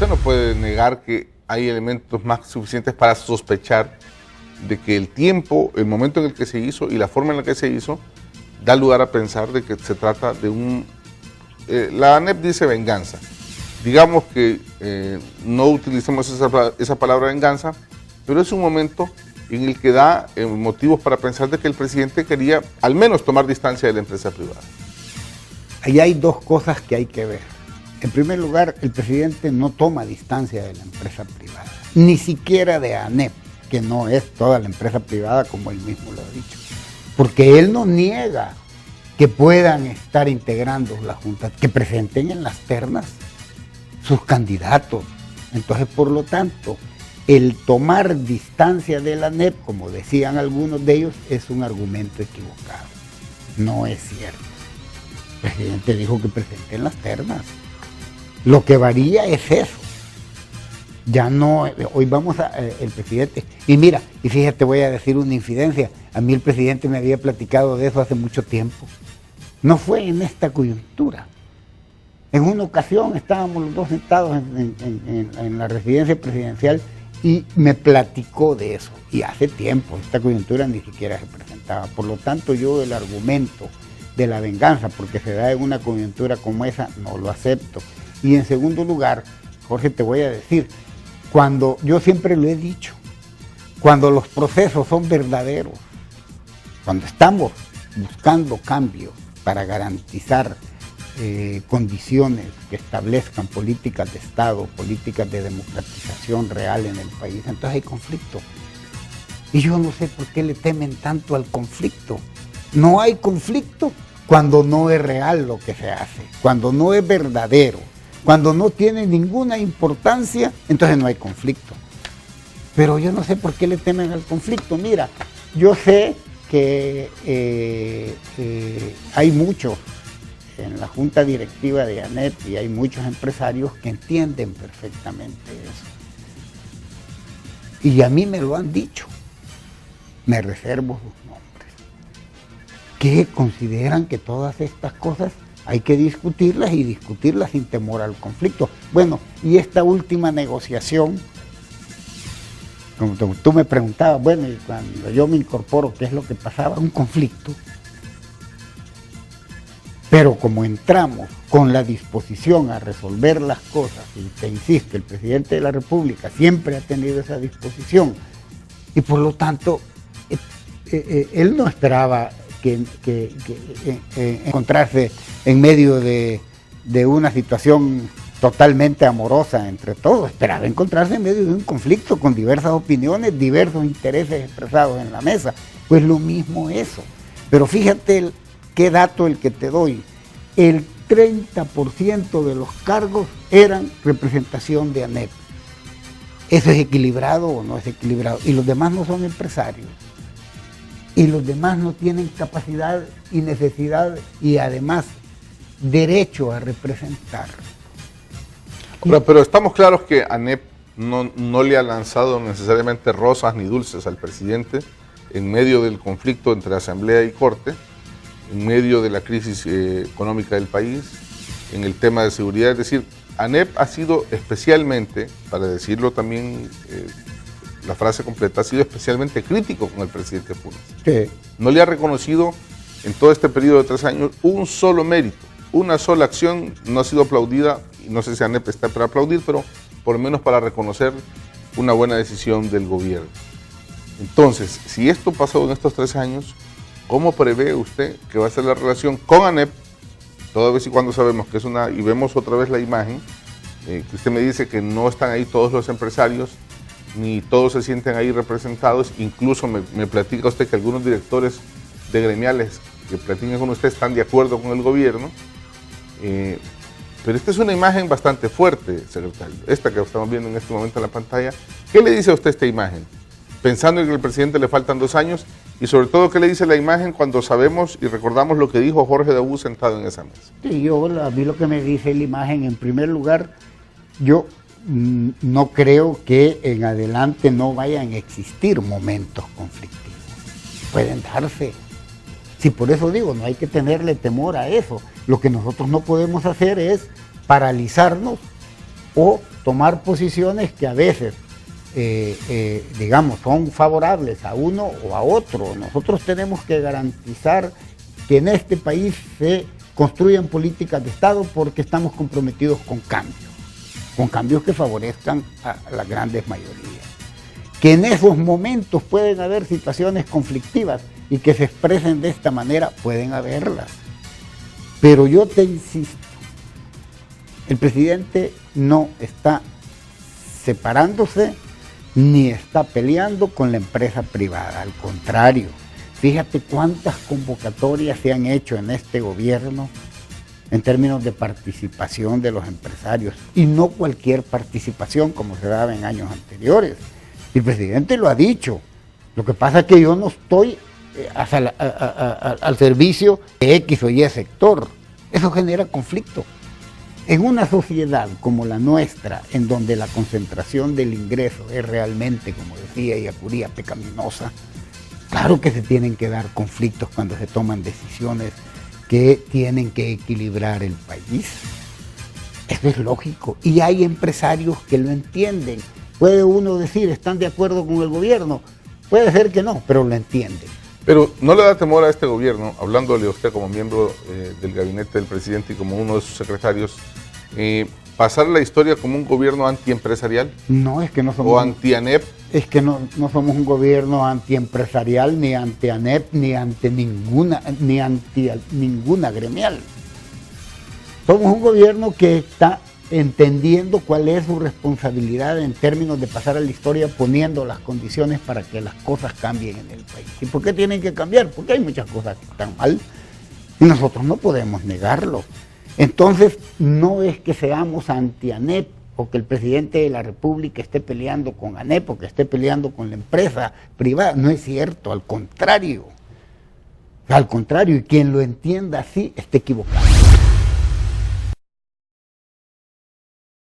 usted no puede negar que hay elementos más suficientes para sospechar de que el tiempo, el momento en el que se hizo y la forma en la que se hizo, da lugar a pensar de que se trata de la ANEP dice venganza. Digamos que no utilicemos esa palabra venganza, pero es un momento en el que da motivos para pensar de que el presidente quería al menos tomar distancia de la empresa privada. Ahí hay dos cosas que hay que ver. En primer lugar, el presidente no toma distancia de la empresa privada, ni siquiera de ANEP, que no es toda la empresa privada como él mismo lo ha dicho, porque él no niega que puedan estar integrando la Junta, que presenten en las ternas sus candidatos. Entonces, por lo tanto, el tomar distancia de la ANEP, como decían algunos de ellos, es un argumento equivocado. No es cierto. El presidente dijo que presenten las ternas. Lo que varía es eso. Ya no, hoy vamos el presidente, y mira, y fíjate, voy a decir una infidencia, a mí el presidente me había platicado de eso hace mucho tiempo. No fue en esta coyuntura. En una ocasión estábamos los dos sentados en la residencia presidencial y me platicó de eso. Y hace tiempo, esta coyuntura ni siquiera se presentaba. Por lo tanto, yo el argumento de la venganza, porque se da en una coyuntura como esa, no lo acepto. Y en segundo lugar, Jorge, te voy a decir, cuando yo siempre lo he dicho, cuando los procesos son verdaderos, cuando estamos buscando cambios para garantizar condiciones que establezcan políticas de Estado, políticas de democratización real en el país, entonces hay conflicto. Y yo no sé por qué le temen tanto al conflicto. No hay conflicto cuando no es real lo que se hace, cuando no es verdadero, cuando no tiene ninguna importancia, entonces no hay conflicto. Pero yo no sé por qué le temen al conflicto. Mira, yo sé que hay muchos en la junta directiva de ANEP y hay muchos empresarios que entienden perfectamente eso. Y a mí me lo han dicho, me reservo sus nombres, que consideran que todas estas cosas hay que discutirlas y discutirlas sin temor al conflicto. Bueno, y esta última negociación, como tú me preguntabas, bueno, y cuando yo me incorporo, ¿qué es lo que pasaba? Un conflicto. Pero como entramos con la disposición a resolver las cosas, y te insisto, el presidente de la República siempre ha tenido esa disposición, y por lo tanto, él no esperaba que encontrarse en medio de una situación totalmente amorosa entre todos, esperaba encontrarse en medio de un conflicto con diversas opiniones, diversos intereses expresados en la mesa. Pues lo mismo eso. Pero fíjate qué dato el que te doy. El 30% de los cargos eran representación de ANEP. ¿Eso es equilibrado o no es equilibrado? Y los demás no son empresarios. Y los demás no tienen capacidad y necesidad y además derecho a representar. Pero estamos claros que ANEP no le ha lanzado necesariamente rosas ni dulces al presidente en medio del conflicto entre Asamblea y Corte, en medio de la crisis económica del país, en el tema de seguridad. Es decir, ANEP ha sido especialmente, para decirlo también, la frase completa, ha sido especialmente crítico con el presidente Funes. Sí. No le ha reconocido en todo este periodo de 3 años un solo mérito, una sola acción no ha sido aplaudida, y no sé si ANEP está para aplaudir, pero por lo menos para reconocer una buena decisión del gobierno. Entonces, si esto pasó en estos 3 años, ¿cómo prevé usted que va a ser la relación con ANEP, toda vez y cuando sabemos que es y vemos otra vez la imagen, que usted me dice que no están ahí todos los empresarios, ni todos se sienten ahí representados, incluso me platica usted que algunos directores de gremiales que platican con usted están de acuerdo con el gobierno, pero esta es una imagen bastante fuerte, secretario, esta que estamos viendo en este momento en la pantalla. ¿Qué le dice a usted esta imagen? Pensando en que al presidente le faltan 2 años, y sobre todo, ¿qué le dice la imagen cuando sabemos y recordamos lo que dijo Jorge Dabú sentado en esa mesa? Sí, a mí lo que me dice la imagen, en primer lugar, yo no creo que en adelante no vayan a existir momentos conflictivos. Pueden darse. Sí, por eso digo, no hay que tenerle temor a eso. Lo que nosotros no podemos hacer es paralizarnos o tomar posiciones que a veces, digamos, son favorables a uno o a otro. Nosotros tenemos que garantizar que en este país se construyan políticas de Estado porque estamos comprometidos con cambios que favorezcan a las grandes mayorías. Que en esos momentos pueden haber situaciones conflictivas y que se expresen de esta manera, pueden haberlas. Pero yo te insisto, el presidente no está separándose ni está peleando con la empresa privada, al contrario. Fíjate cuántas convocatorias se han hecho en este gobierno en términos de participación de los empresarios, y no cualquier participación como se daba en años anteriores. El presidente lo ha dicho. Lo que pasa es que yo no estoy al servicio de X o Y sector. Eso genera conflicto. En una sociedad como la nuestra, en donde la concentración del ingreso es realmente, como decía Iacurría, pecaminosa, claro que se tienen que dar conflictos cuando se toman decisiones que tienen que equilibrar el país. Eso es lógico. Y hay empresarios que lo entienden. Puede uno decir, ¿están de acuerdo con el gobierno? Puede ser que no, pero lo entienden. Pero ¿no le da temor a este gobierno, hablándole a usted como miembro del gabinete del presidente y como uno de sus secretarios, pasar la historia como un gobierno antiempresarial? No, es que no somos... ¿O anti-ANEP? Es que no somos un gobierno antiempresarial, ni anti-ANEP, ni anti ninguna gremial. Somos un gobierno que está entendiendo cuál es su responsabilidad en términos de pasar a la historia, poniendo las condiciones para que las cosas cambien en el país. ¿Y por qué tienen que cambiar? Porque hay muchas cosas que están mal y nosotros no podemos negarlo. Entonces, no es que seamos anti-ANEP o que el presidente de la República esté peleando con ANEP o que esté peleando con la empresa privada. No es cierto, al contrario. Al contrario, y quien lo entienda así está equivocado.